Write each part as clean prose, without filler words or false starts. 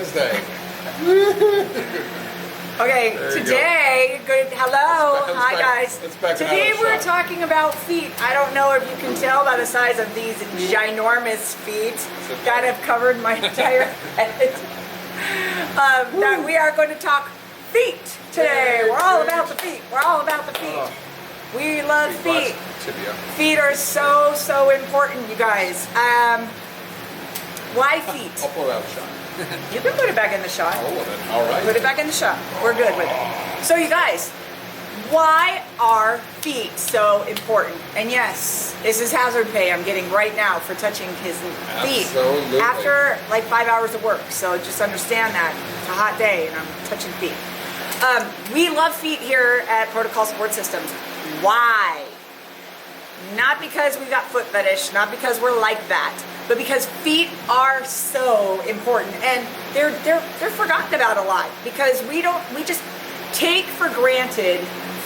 Wednesday. Okay, today, hello, hi guys. Today we're shot. talking about feet. I don't know if you can tell by the size of these ginormous feet that have covered my entire head. That we are going to talk feet today. We're all about the feet. We're all about the feet. We love feet. Feet are so, so important, you guys. Why feet? I'll pull out a shot. You can put it back in the shot. Oh, well then, all right. Put it back in the shot. We're good with it. So you guys, why are feet so important? And yes, this is hazard pay I'm getting right now for touching his feet. Absolutely. After like 5 hours of work. So just understand that. It's a hot day and I'm touching feet. We love feet here at Protocol Support Systems. Why? Not because we got foot fetish, not because we're like that, but because feet are so important, and they're forgotten about a lot because we just take for granted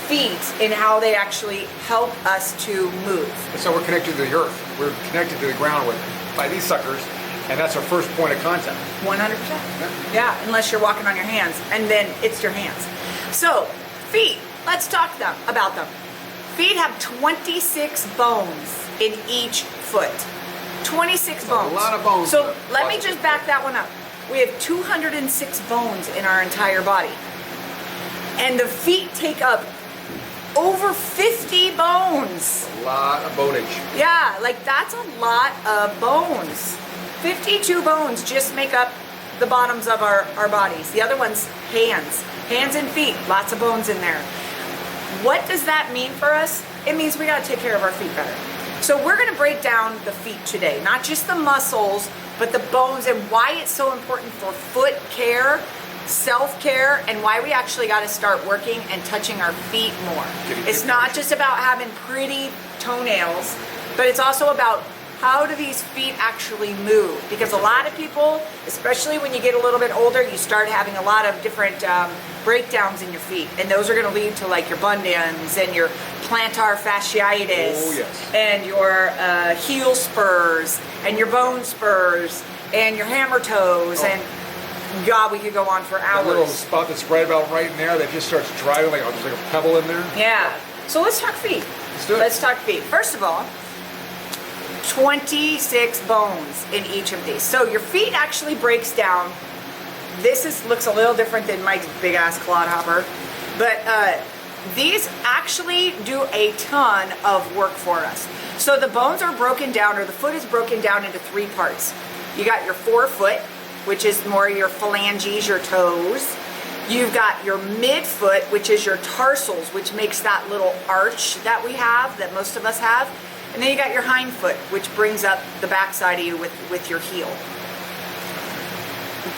feet and how they actually help us to move. And so we're connected to the earth. We're connected to the ground by these suckers, and that's our first point of contact. 100%. Yeah, unless you're walking on your hands, and then it's your hands. So feet, let's talk about them. Feet have 26 bones in each foot. 26 bones. A lot of bones. So let me just back that one up. We have 206 bones in our entire body. And the feet take up over 50 bones. A lot of bonage. Yeah, like that's a lot of bones. 52 bones just make up the bottoms of our bodies. The other one's hands. Hands and feet, lots of bones in there. What does that mean for us? It means we gotta take care of our feet better. So we're gonna break down the feet today, not just the muscles, but the bones and why it's so important for foot care, self-care, and why we actually gotta start working and touching our feet more. It's not just about having pretty toenails, but it's also about how do these feet actually move? Because a lot of people, especially when you get a little bit older, you start having a lot of different breakdowns in your feet, and those are going to lead to like your bunions and your plantar fasciitis, and your heel spurs and your bone spurs and your hammer toes, and God, we could go on for hours. A little spot that's right about right in there that just starts driving like there's like a pebble in there. Yeah. So let's talk feet. Let's do it. Let's talk feet. First of all, 26 bones in each of these. So your feet actually breaks down. This looks a little different than Mike's big ass clodhopper, but these actually do a ton of work for us. So the bones are broken down, or the foot is broken down into three parts. You got your forefoot, which is more your phalanges, your toes. You've got your midfoot, which is your tarsals, which makes that little arch that we have, that most of us have. And then you got your hind foot, which brings up the backside of you with your heel.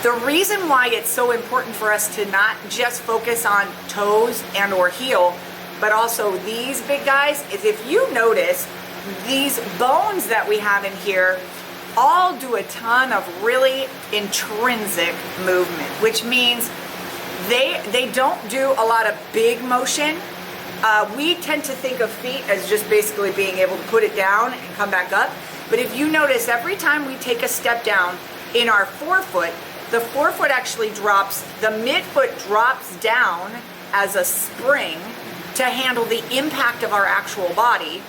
The reason why it's so important for us to not just focus on toes and or heel, but also these big guys, is if you notice, these bones that we have in here all do a ton of really intrinsic movement, which means they don't do a lot of big motion. We tend to think of feet as just basically being able to put it down and come back up. But if you notice, every time we take a step down in our forefoot, the forefoot actually drops, the midfoot drops down as a spring to handle the impact of our actual body.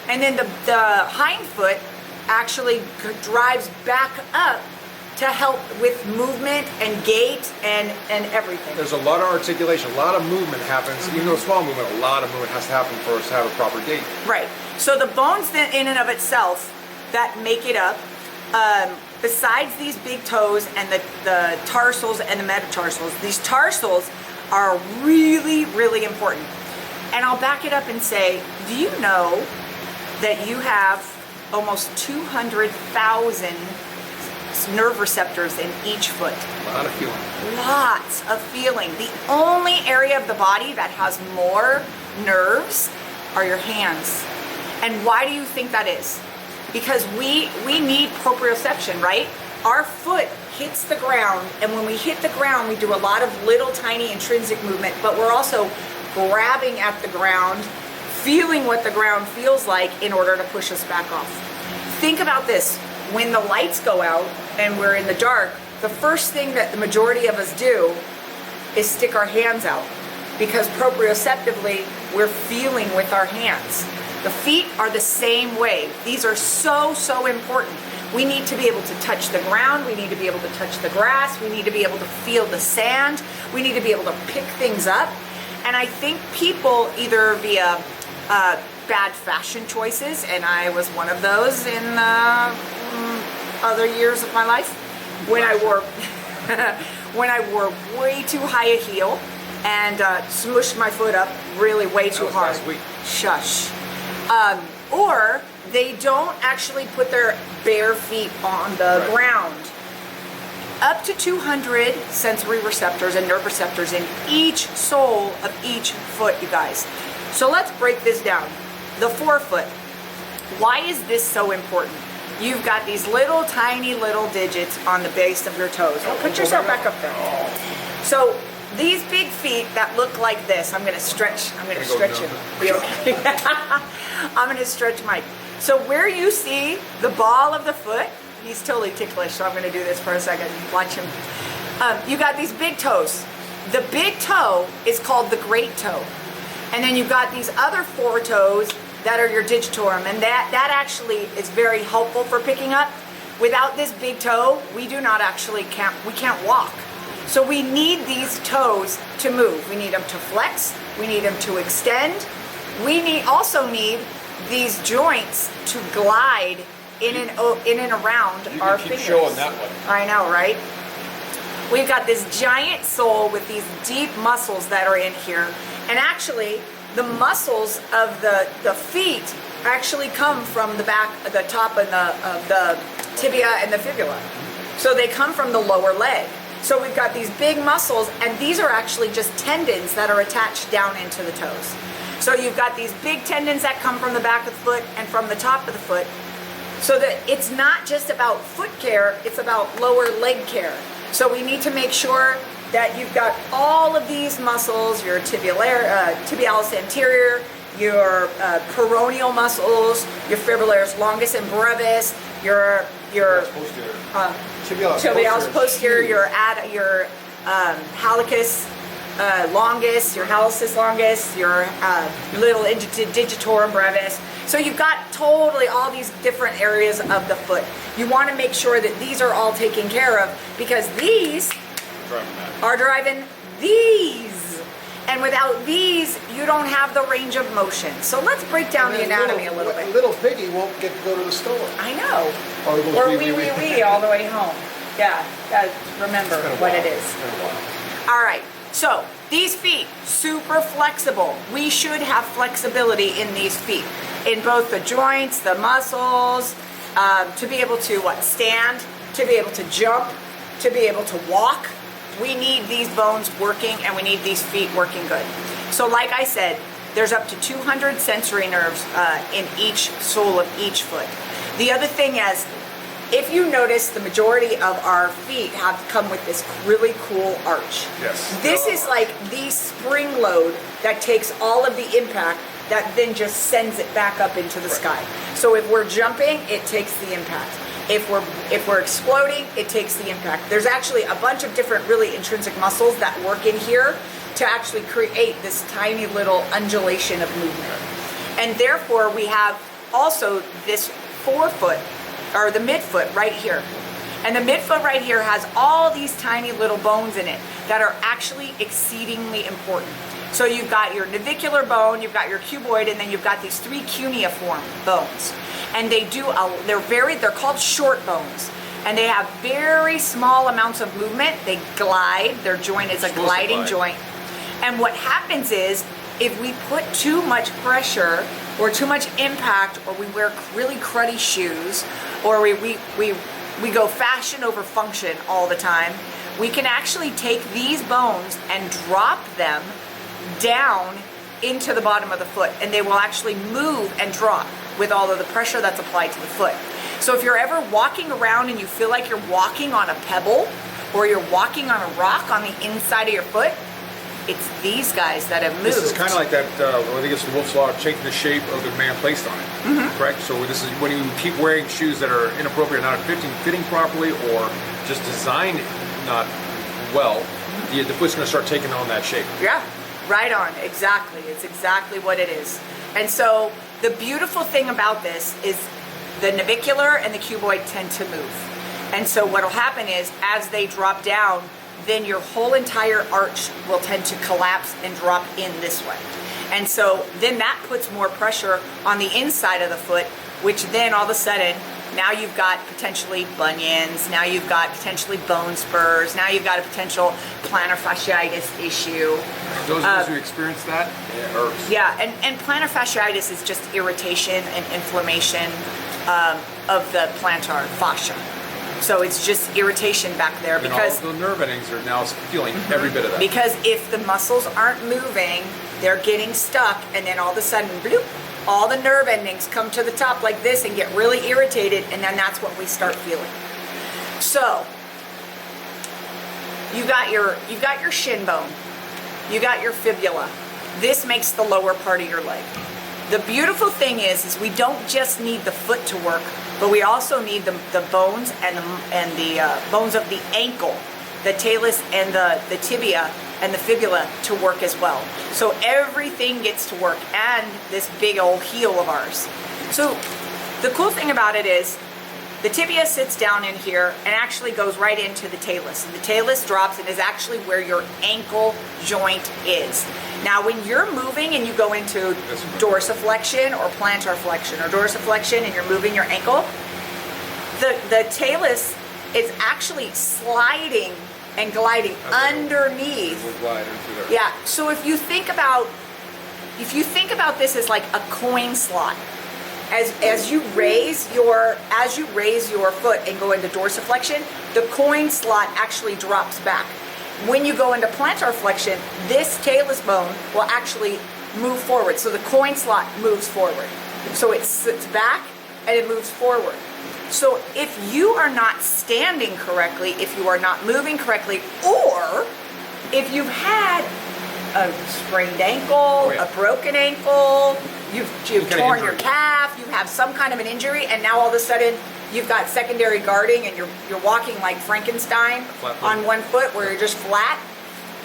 And then the hind foot actually drives back up to help with movement and gait and everything. There's a lot of articulation, a lot of movement happens. Even though it's small movement, a lot of movement has to happen for us to have a proper gait. Right. So the bones then in and of itself that make it up, besides these big toes and the tarsals and the metatarsals, these tarsals are really, really important. And I'll back it up and say, do you know that you have almost 200,000 nerve receptors in each foot? A lot of feeling. Lots of feeling. The only area of the body that has more nerves are your hands. And why do you think that is? Because we need proprioception, right? Our foot hits the ground, and when we hit the ground, we do a lot of little tiny intrinsic movement, but we're also grabbing at the ground, feeling what the ground feels like in order to push us back off. Think about this. When the lights go out and we're in the dark, the first thing that the majority of us do is stick our hands out, because proprioceptively we're feeling with our hands. The feet are the same way. These are so, so important. We need to be able to touch the ground. We need to be able to touch the grass. We need to be able to feel the sand. We need to be able to pick things up. And I think people, either via bad fashion choices, and I was one of those in other years of my life, when I wore when I wore way too high a heel and smushed my foot up really way too hard. Last week. Shush. Or they don't actually put their bare feet on the ground. Up to 200 sensory receptors and nerve receptors in each sole of each foot, you guys. So let's break this down. The forefoot. Why is this so important? You've got these little tiny little digits on the base of your toes. Oh, put yourself back up there. So these big feet that look like this, I'm going to stretch you. Be okay? I'm going to stretch Mike. So where you see the ball of the foot, he's totally ticklish, so I'm going to do this for a second. Watch him. You got these big toes. The big toe is called the great toe. And then you've got these other 4 toes that are your digitorum, and that actually is very helpful for picking up. Without this big toe, we can't walk. So we need these toes to move. We need them to flex. We need them to extend. We also need these joints to glide in and around our fingers. You can keep showing that one. I know, right? We've got this giant sole with these deep muscles that are in here, and actually the muscles of the feet actually come from the back, the top of the tibia and the fibula. So they come from the lower leg. So we've got these big muscles, and these are actually just tendons that are attached down into the toes. So you've got these big tendons that come from the back of the foot and from the top of the foot. So that it's not just about foot care, it's about lower leg care. So we need to make sure that you've got all of these muscles, your tibialis anterior, your peroneal muscles, your fibularis longus and brevis, your tibialis posterior, your hallucis longus, your hallucis longus, your little digitorum brevis. So you've got totally all these different areas of the foot. You want to make sure that these are all taken care of, because these are driving these. And without these, you don't have the range of motion. So let's break down the anatomy a little bit. Little piggy won't get to go to the store. I know. Or wee all the way home. Yeah, remember what it is. All right, so these feet, super flexible. We should have flexibility in these feet, in both the joints, the muscles, to be able to stand, to be able to jump, to be able to walk. We need these bones working, and we need these feet working good. So like I said, there's up to 200 sensory nerves in each sole of each foot. The other thing is, if you notice, the majority of our feet have come with this really cool arch. Yes. This is like the spring load that takes all of the impact that then just sends it back up into the sky. So if we're jumping, it takes the impact. If we're exploding, it takes the impact. There's actually a bunch of different really intrinsic muscles that work in here to actually create this tiny little undulation of movement. And therefore, we have also this forefoot, or the midfoot right here. And the midfoot right here has all these tiny little bones in it that are actually exceedingly important. So you've got your navicular bone, you've got your cuboid, and then you've got these 3 cuneiform bones. And they're called short bones. And they have very small amounts of movement. They glide, their joint is a gliding joint. And what happens is, if we put too much pressure or too much impact, or we wear really cruddy shoes, or we go fashion over function all the time, we can actually take these bones and drop them down into the bottom of the foot, and they will actually move and drop with all of the pressure that's applied to the foot. So if you're ever walking around and you feel like you're walking on a pebble, or you're walking on a rock on the inside of your foot, it's these guys that have moved. This is kind of like that, I think it's the Wolf's Law, changing the shape of the man placed on it, correct? So this is when you keep wearing shoes that are inappropriate, not fitting properly, or just designed not well, the foot's going to start taking on that shape. Yeah, right on, exactly. It's exactly what it is. And so the beautiful thing about this is the navicular and the cuboid tend to move. And so what will happen is, as they drop down, then your whole entire arch will tend to collapse and drop in this way. And so then that puts more pressure on the inside of the foot, which then all of a sudden, now you've got potentially bunions, now you've got potentially bone spurs, now you've got a potential plantar fasciitis issue. Those of us who experience that, it hurts. Yeah, and plantar fasciitis is just irritation and inflammation of the plantar fascia. So it's just irritation back there because all the nerve endings are now feeling every bit of that. Because if the muscles aren't moving, they're getting stuck, and then all of a sudden, bloop, all the nerve endings come to the top like this and get really irritated, and then that's what we start feeling. So you got your shin bone, you got your fibula. This makes the lower part of your leg. The beautiful thing is we don't just need the foot to work, but we also need the bones and the bones of the ankle, the talus and the tibia and the fibula to work as well. So everything gets to work, and this big old heel of ours. So the cool thing about it is the tibia sits down in here and actually goes right into the talus. And the talus drops and is actually where your ankle joint is. Now, when you're moving and you go into dorsiflexion or plantar flexion or dorsiflexion and you're moving your ankle, the talus is actually sliding and gliding underneath. We'll glide into there. Yeah. So if you think about this as like a coin slot, as you raise your foot and go into dorsiflexion, the coin slot actually drops back. When you go into plantar flexion, this talus bone will actually move forward. So the coin slot moves forward. So it sits back and it moves forward. So if you are not standing correctly, if you are not moving correctly, or if you've had a sprained ankle, a broken ankle, you've torn your calf, you have some kind of an injury, and now all of a sudden you've got secondary guarding and you're walking like Frankenstein on one foot where you're just flat,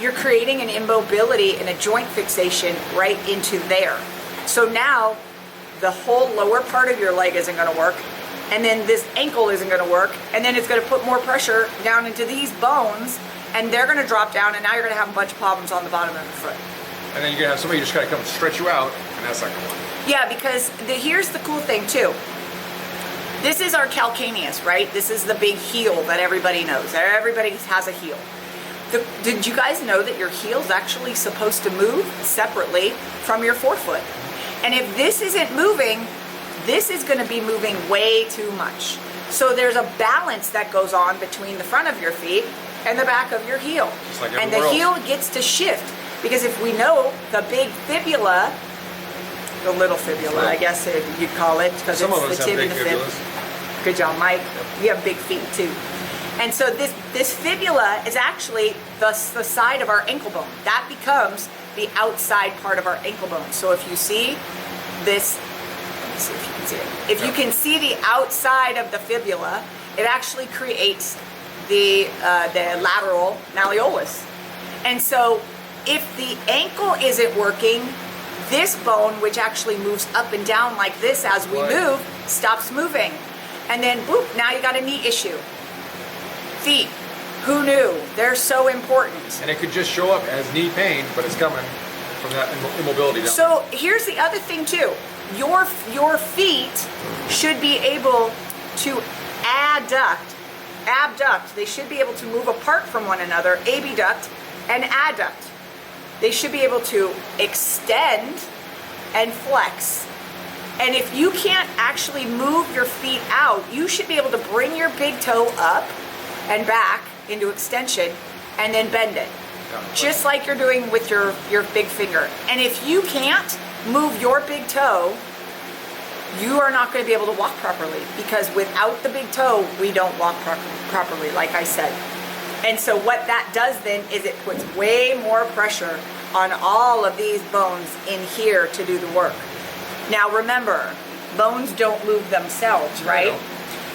you're creating an immobility and a joint fixation right into there. So now the whole lower part of your leg isn't going to work, and then this ankle isn't going to work, and then it's going to put more pressure down into these bones, and they're going to drop down, and now you're going to have a bunch of problems on the bottom of the foot. And then you're going to have somebody just kind of come and stretch you out, and that's not going to work. Yeah, because here's the cool thing too. This is our calcaneus, right? This is the big heel that everybody knows. Everybody has a heel. Did you guys know that your heel is actually supposed to move separately from your forefoot? And if this isn't moving, this is going to be moving way too much. So there's a balance that goes on between the front of your feet and the back of your heel. Just like and the everywhere heel else. gets to shift, because if we know the big fibula, the little fibula, I guess you'd call it, because Some of it's us the have tib big and the fib. fibulas. Good job, Mike. You have big feet too. And so this fibula is actually the side of our ankle bone. That becomes the outside part of our ankle bone. So if you see this, let me see if you can see it. If you can see the outside of the fibula, it actually creates the lateral malleolus. And so if the ankle isn't working, this bone, which actually moves up and down like this as we move, stops moving. And then, boop, now you got a knee issue. Feet, who knew? They're so important. And it could just show up as knee pain, but it's coming from that immobility down. So here's the other thing too. Your feet should be able to abduct. They should be able to move apart from one another, abduct and adduct. They should be able to extend and flex. And if you can't actually move your feet out, you should be able to bring your big toe up and back into extension and then bend it. Just like you're doing with your big finger. And if you can't move your big toe, you are not going to be able to walk properly, because without the big toe, we don't walk properly, like I said. And so what that does then is it puts way more pressure on all of these bones in here to do the work. Now remember, bones don't move themselves, right?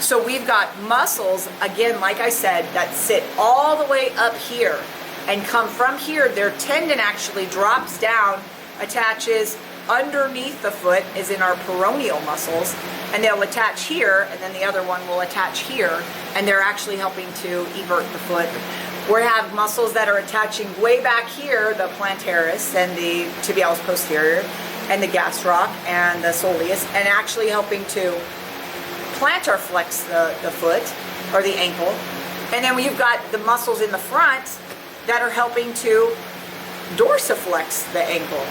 So we've got muscles, again, like I said, that sit all the way up here and come from here. Their tendon actually drops down, attaches underneath the foot, is in our peroneal muscles, and they'll attach here, and then the other one will attach here, and they're actually helping to evert the foot. We have muscles that are attaching way back here, the plantaris and the tibialis posterior, and the gastroc and the soleus, and actually helping to plantar flex the foot or the ankle. And then you've got the muscles in the front that are helping to dorsiflex the ankle.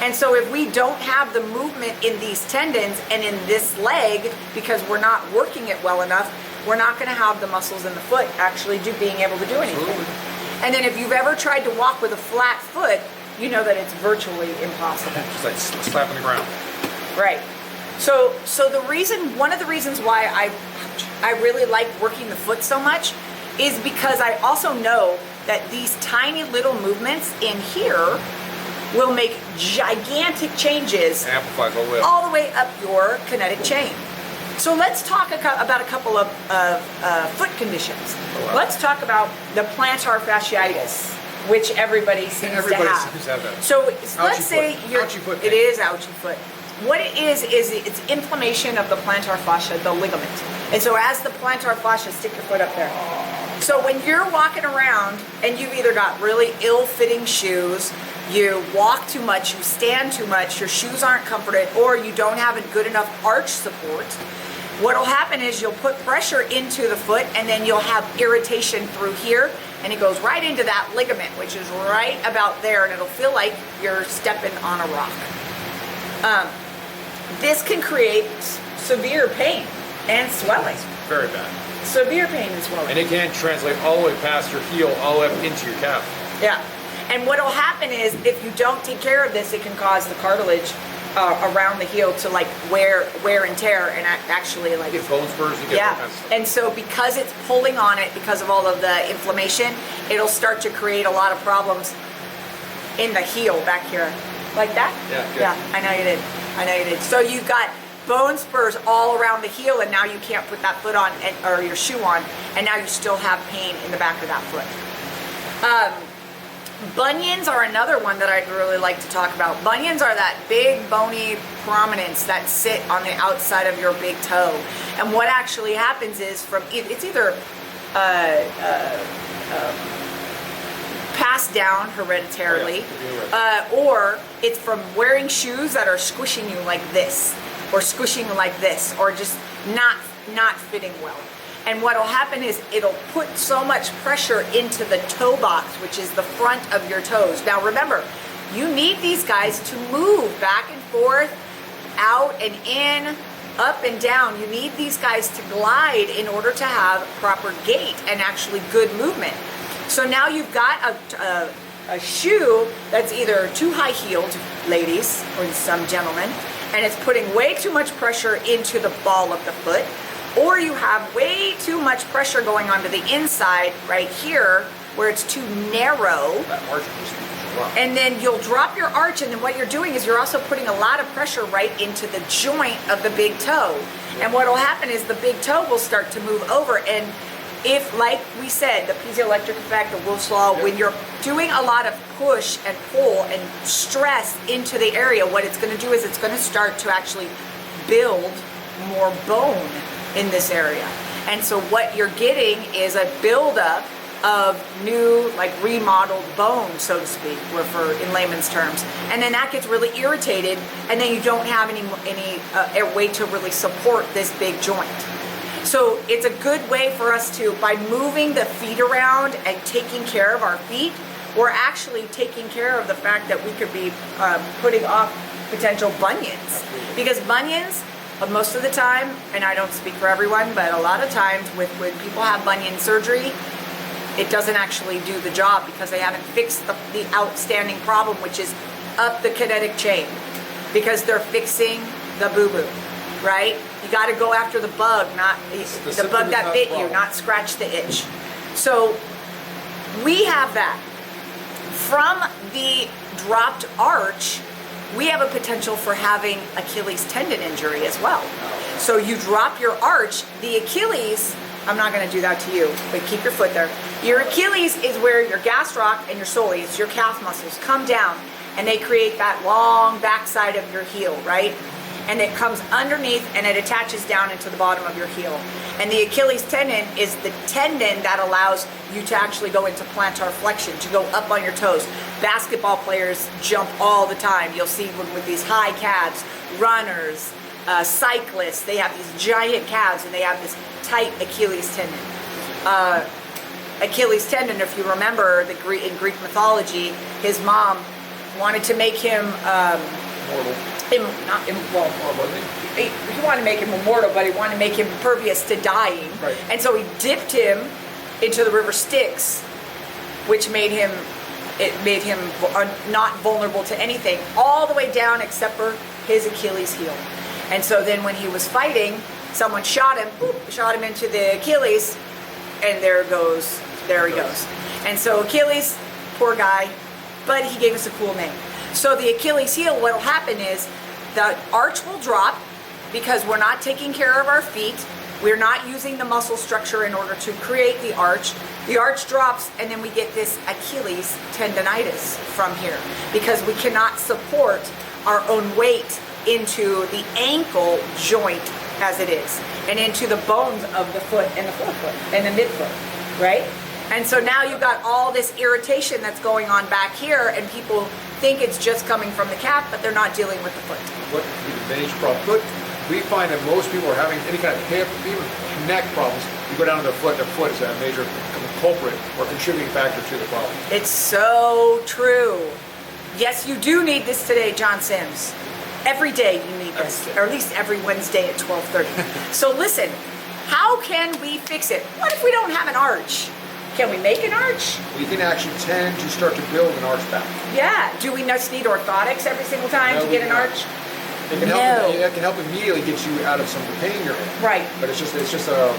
And so if we don't have the movement in these tendons and in this leg, because we're not working it well enough, we're not going to have the muscles in the foot actually being able to do anything. Absolutely. And then if you've ever tried to walk with a flat foot, you know that it's virtually impossible. Just like slapping the ground. Right. So one of the reasons why I really like working the foot so much is because I also know that these tiny little movements in here will make gigantic changes Amplifies all the way up. all the way up your kinetic chain. So let's talk about a couple of foot conditions. Oh, wow. Let's talk about the plantar fasciitis, which everybody seems Everybody to have. seems to have that. So Ouchie let's say foot. you're, Ouchie foot it pain. is ouchie foot. What it is it's inflammation of the plantar fascia, the ligament. And so as the plantar fascia, stick your foot up there. So when you're walking around and you've either got really ill-fitting shoes, you walk too much, you stand too much, your shoes aren't comforted, or you don't have a good enough arch support, what'll happen is you'll put pressure into the foot and then you'll have irritation through here, and it goes right into that ligament, which is right about there, and it'll feel like you're stepping on a rock. This can create severe pain and swelling. Very bad. Severe pain and swelling. And it can translate all the way past your heel, all the way up into your calf. Yeah. And what will happen is if you don't take care of this, it can cause the cartilage around the heel to like wear and tear, and actually like You get bone spurs, you get all kinds of stuff. And so because it's pulling on it because of all of the inflammation, it'll start to create a lot of problems in the heel back here. Like that? Yeah, good. Yeah, I know you did. So you've got bone spurs all around the heel, and now you can't put that foot on or your shoe on, and now you still have pain in the back of that foot. Bunions are another one that I'd really like to talk about. Bunions are that big bony prominence that sit on the outside of your big toe. And what actually happens is it's either passed down hereditarily, or it's from wearing shoes that are squishing you like this, or squishing like this, or just not fitting well. And what will happen is it'll put so much pressure into the toe box, which is the front of your toes. Now remember, you need these guys to move back and forth, out and in, up and down. You need these guys to glide in order to have proper gait and actually good movement. So now you've got a shoe that's either too high-heeled, ladies, or some gentlemen, and it's putting way too much pressure into the ball of the foot, or you have way too much pressure going onto the inside right here where it's too narrow. That arch just drop. And then you'll drop your arch, and then what you're doing is you're also putting a lot of pressure right into the joint of the big toe. And what will happen is the big toe will start to move over, and if, like we said, the piezoelectric effect, the Wolff's Law, when you're doing a lot of push and pull and stress into the area, what it's going to do is it's going to start to actually build more bone in this area. And so what you're getting is a buildup of new, like remodeled bone, so to speak, in layman's terms. And then that gets really irritated, and then you don't have any way to really support this big joint. So it's a good way for us to, by moving the feet around and taking care of our feet, we're actually taking care of the fact that we could be putting off potential bunions. Because bunions, most of the time, and I don't speak for everyone, but a lot of times when people have bunion surgery, it doesn't actually do the job because they haven't fixed the outstanding problem, which is up the kinetic chain, because they're fixing the boo-boo, right? You got to go after the bug, not the bug that bit you, not scratch the itch. So we have that. From the dropped arch, we have a potential for having Achilles tendon injury as well. So you drop your arch, the Achilles, I'm not going to do that to you, but keep your foot there. Your Achilles is where your gastroc and your soleus, your calf muscles, come down, and they create that long backside of your heel, right? And it comes underneath and it attaches down into the bottom of your heel. And the Achilles tendon is the tendon that allows you to actually go into plantar flexion, to go up on your toes. Basketball players jump all the time. You'll see with these high calves, runners, cyclists, they have these giant calves and they have this tight Achilles tendon. Achilles tendon, if you remember in Greek mythology, his mom wanted to make him Mortal. he wanted to make him immortal, but he wanted to make him impervious to dying. Right. And so he dipped him into the river Styx, which made him not vulnerable to anything, all the way down except for his Achilles heel. And so then when he was fighting, someone shot him into the Achilles, and there he goes. And so Achilles, poor guy, but he gave us a cool name. So the Achilles heel, what will happen is the arch will drop because we're not taking care of our feet. We're not using the muscle structure in order to create the arch. The arch drops, and then we get this Achilles tendonitis from here because we cannot support our own weight into the ankle joint as it is, and into the bones of the foot and the forefoot and the midfoot, right? And so now you've got all this irritation that's going on back here, and people think it's just coming from the calf, but they're not dealing with the foot. What the Beige problem? We find that most people are having any kind of hip, even neck problems. You go down to their foot is a major culprit or contributing factor to the problem. It's so true. Yes, you do need this today, John Sims. Every day you need this, or at least every Wednesday at 12:30. So listen, how can we fix it? What if we don't have an arch? Can we make an arch? We can actually tend to start to build an arch back. Yeah. Do we just need orthotics every single time to get an arch? It can help. It can help immediately get you out of some of the pain you're in. Right. But it's just a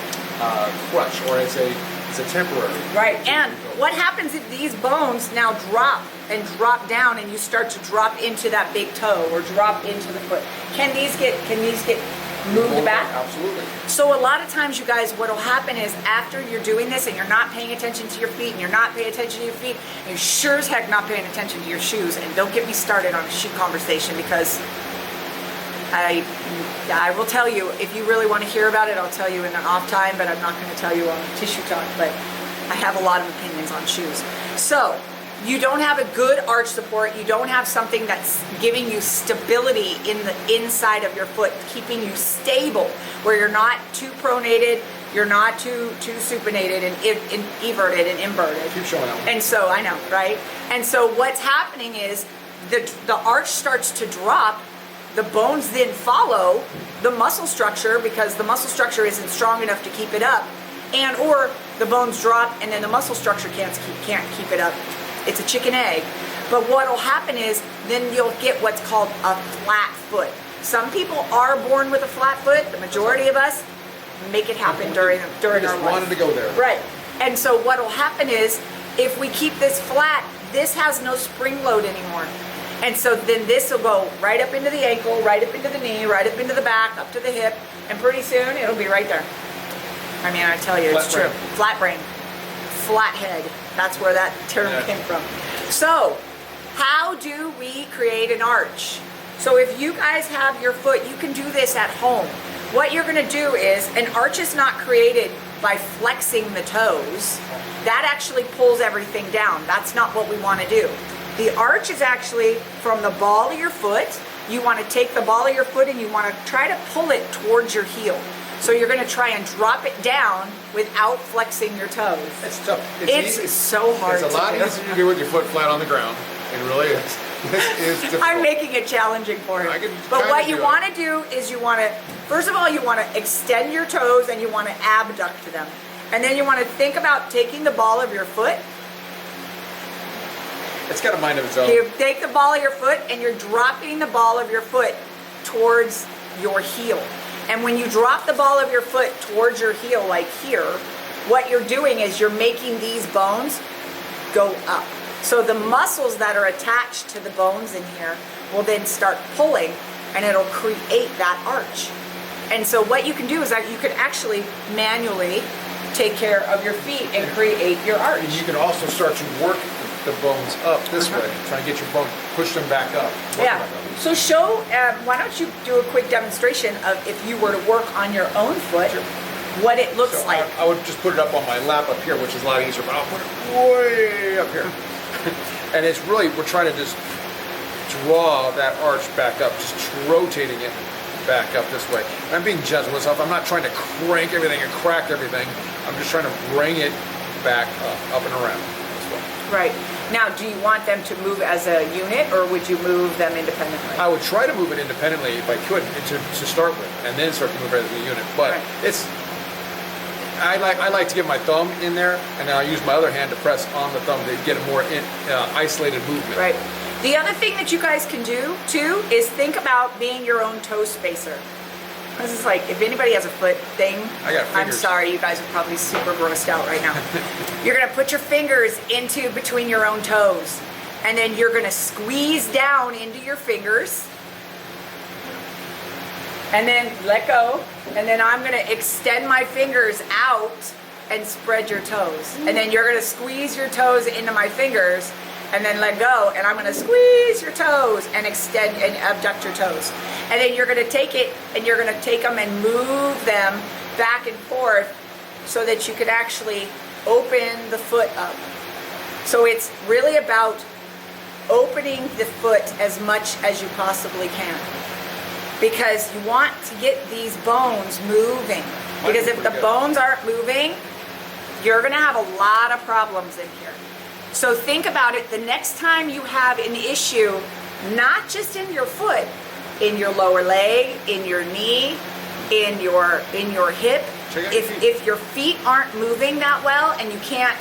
crutch, or it's a temporary. Right. And what happens if these bones now drop down, and you start to drop into that big toe or drop into the foot? Can these get moved back? Absolutely. So a lot of times, you guys, what will happen is after you're doing this and you're not paying attention to your feet, and you're not paying attention to your feet, and you're sure as heck not paying attention to your shoes. And don't get me started on a shoe conversation, because I will tell you, if you really want to hear about it, I'll tell you in an off time, but I'm not going to tell you on Tissue Talk, but I have a lot of opinions on shoes. So you don't have a good arch support, you don't have something that's giving you stability in the inside of your foot, keeping you stable, where you're not too pronated, you're not too supinated and everted and inverted. Keep showing that one. And so, I know, right? And so what's happening is the arch starts to drop, the bones then follow the muscle structure, because the muscle structure isn't strong enough to keep it up, and or the bones drop and then the muscle structure can't keep it up. It's a chicken egg. But what will happen is then you'll get what's called a flat foot. Some people are born with a flat foot. The majority of us make it happen during our life. Wanted to go there. Right. And so what will happen is, if we keep this flat, this has no spring load anymore. And so then this will go right up into the ankle, right up into the knee, right up into the back, up to the hip, and pretty soon it'll be right there. I mean, I tell you, it's true. Flat brain. Flat head. That's where that term came from. So, how do we create an arch? So if you guys have your foot, you can do this at home. What you're going to do is, an arch is not created by flexing the toes. That actually pulls everything down. That's not what we want to do. The arch is actually from the ball of your foot. You want to take the ball of your foot and you want to try to pull it towards your heel. So you're going to try and drop it down without flexing your toes. It's tough. It's so hard. It's a lot easier to do with your foot flat on the ground. It really is. It's difficult. I'm making it challenging for him. But what you want to do is, you want to, first of all, you want to extend your toes and you want to abduct them. And then you want to think about taking the ball of your foot. It's got a mind of its own. You take the ball of your foot and you're dropping the ball of your foot towards your heel. And when you drop the ball of your foot towards your heel, like here, what you're doing is you're making these bones go up. So the muscles that are attached to the bones in here will then start pulling, and it'll create that arch. And so what you can do is that you can actually manually take care of your feet and create your arch. And you can also start to work the bones up this way, trying to get your bone, push them back up. Yeah. So show, why don't you do a quick demonstration of if you were to work on your own foot, what it looks So like. I would just put it up on my lap up here, which is a lot easier, but I'll put it way up here. And it's really, we're trying to just draw that arch back up, just rotating it back up this way. And I'm being gentle with myself. I'm not trying to crank everything and crack everything. I'm just trying to bring it back up and around this way. Right. Now, do you want them to move as a unit, or would you move them independently? I would try to move it independently if I could to start with, and then start to move it as a unit. But Right. I like to get my thumb in there, and then I use my other hand to press on the thumb to get a more isolated movement. Right. The other thing that you guys can do too is think about being your own toe spacer. This is like, if anybody has a foot thing, I got I'm fingers. sorry, you guys are probably super grossed out right now. You're gonna put your fingers into between your own toes, and then you're gonna squeeze down into your fingers, and then let go, and then I'm gonna extend my fingers out and spread your toes. And then you're gonna squeeze your toes into my fingers, and then let go, and I'm gonna squeeze your toes and extend and abduct your toes. And then you're gonna take it, and you're gonna take them and move them back and forth so that you can actually open the foot up. So it's really about opening the foot as much as you possibly can, because you want to get these bones moving. Because if the bones aren't moving, you're gonna have a lot of problems in here. So think about it the next time you have an issue, not just in your foot, in your lower leg, in your knee, in your hip. Check out your feet. If your feet aren't moving that well, and you can't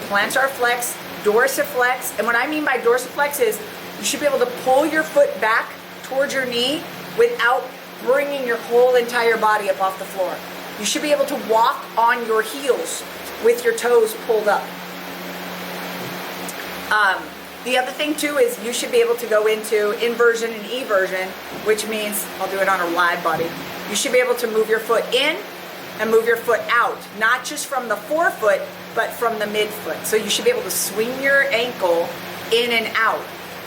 plantar flex, dorsiflex, and what I mean by dorsiflex is you should be able to pull your foot back towards your knee without bringing your whole entire body up off the floor. You should be able to walk on your heels with your toes pulled up. The other thing too is you should be able to go into inversion and eversion, which means, I'll do it on a live body. You should be able to move your foot in and move your foot out, not just from the forefoot, but from the midfoot. So you should be able to swing your ankle in and out.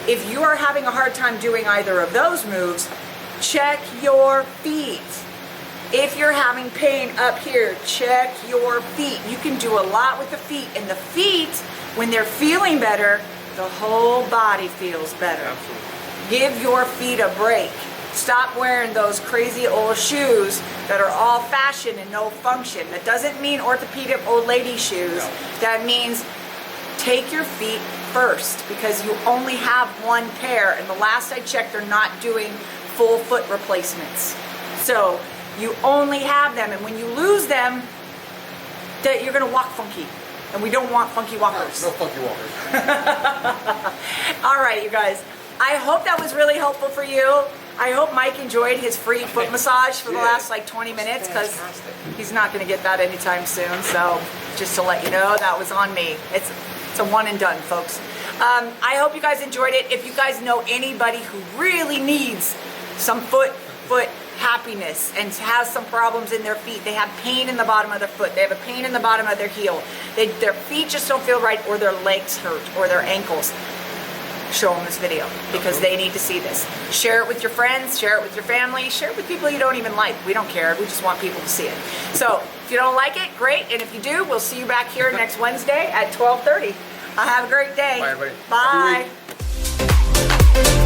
If you are having a hard time doing either of those moves, check your feet. If you're having pain up here, check your feet. You can do a lot with the feet, and the feet, when they're feeling better, the whole body feels better. Absolutely. Give your feet a break. Stop wearing those crazy old shoes that are all fashion and no function. That doesn't mean orthopedic old lady shoes. No. That means take your feet first, because you only have one pair, and the last I checked, they're not doing full foot replacements. So you only have them, and when you lose them, that you're gonna walk funky. And we don't want funky walkers. No funky walkers. All right, you guys. I hope that was really helpful for you. I hope Mike enjoyed his free foot massage for the last like 20 minutes, because he's not going to get that anytime soon. So just to let you know, that was on me. It's a one and done, folks. I hope you guys enjoyed it. If you guys know anybody who really needs some foot happiness and has some problems in their feet, they have pain in the bottom of their foot, they have a pain in the bottom of their heel, their feet just don't feel right, or their legs hurt, or their ankles, show them this video, because they need to see this. Share it with your friends, share it with your family, share it with people you don't even like. We don't care, we just want people to see it. So if you don't like it, great, and if you do, we'll see you back here next Wednesday at 12:30. Have a great day. Bye, everybody. Bye. Happy week.